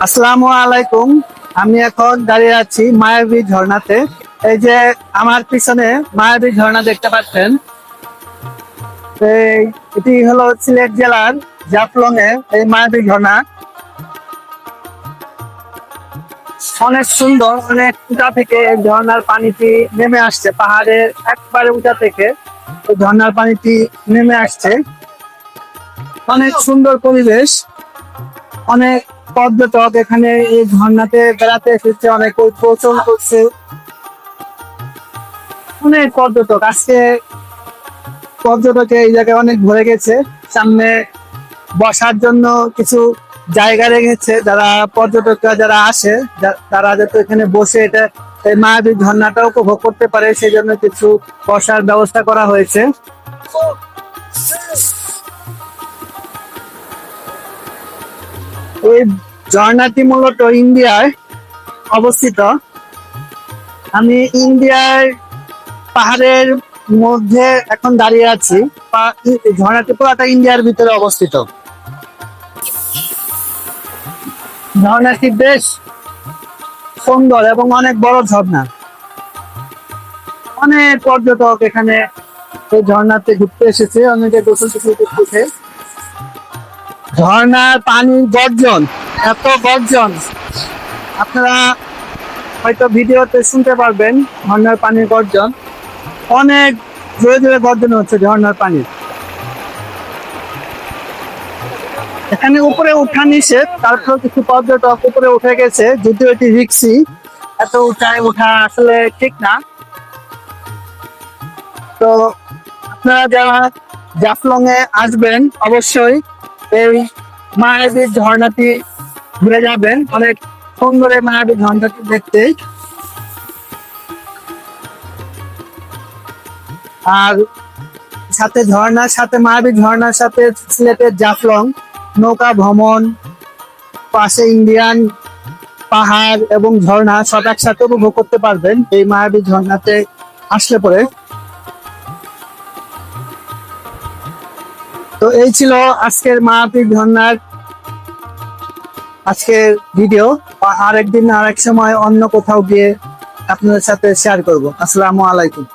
আসসালামু আলাইকুম। আমি এখন দাঁড়িয়ে আছি মায়াবী ঝর্ণাতে। এই যে আমার পিছনে মায়াবী ঝর্ণা দেখতে পাচ্ছেন। এটি হলো সিলেট জেলার জাফলং এ এই মায়াবী ঝর্ণা। অনেক সুন্দর, অনেক উঁচা থেকে এই ঝর্ণার পানিটি নেমে আসছে। পাহাড়ের একবারে উঁচা থেকে এই ঝর্ণার পানিটি নেমে আসছে। অনেক সুন্দর পরিবেশ। অনেক পর্যটক এখানে এই ঝর্ণাতে বেড়াতে এসেছে, অনেক কৌতূহল করছে। অনেক পর্যটক আজকে, পর্যটকে এই জায়গায় অনেক ভরে গেছে। সামনে বসার জন্য কিছু জায়গা রেখেছে, যারা পর্যটকরা যারা আসে তারা যাতে এখানে বসে এটা এই মায়াবী ঝর্ণাটা উপভোগ করতে পারে, সেই জন্য কিছু বসার ব্যবস্থা করা হয়েছে। এই ঝর্ণাটি মূলত ইন্ডিয়ায় অবস্থিত। আমি ইন্ডিয়ার পাহাড়ের মধ্যে এখন দাঁড়িয়ে আছি। ঝর্ণাটি পুরোটা ইন্ডিয়ার ভিতরে অবস্থিত। ঝর্ণাটি বেশ সুন্দর এবং অনেক বড় ঝর্ণা। অনেক পর্যটক এখানে এই ঝর্ণাতে ঘুরতে এসেছে, অনেকে গোসল টোসল করতেছে। ঝর্ণার পানির গর্জন, এত গর্জন আপনারা হয়তো ভিডিওতে শুনতে পারবেন। ঝর্ণার পানির গর্জন অনেক জোরে জোরে গর্জন হচ্ছে ঝর্ণার পানি। এখানে উপরে উঠা নিষেধ, তারপর কিছু পর্যটক উপরে উঠে গেছে, যদিও এটি রিক্সি। এত উঁচায় ওঠা আসলে ঠিক না। তো আপনারা যারা জাফলং এ আসবেন অবশ্যই এই মায়াবী ঝর্ণাটি ঘুরে যাবেন। অনেক সুন্দর এই মায়াবী ঝর্ণাটি দেখতে। আর সাথে ঝর্ণার সাথে মায়াবী ঝর্ণার সাথে সিলেটের জাফলং নৌকা ভ্রমণ, পাশে ইন্ডিয়ান পাহাড় এবং ঝর্ণা সব একসাথে উপভোগ করতে পারবেন এই মায়াবী ঝর্ণাতে আসলে পরে। তো এই ছিল আজকের মায়াবী ঝর্ণার আজকের ভিডিও। আরেকদিন আরেক সময় অন্য কোথাও গিয়ে আপনাদের সাথে শেয়ার করব। আসসালামু আলাইকুম।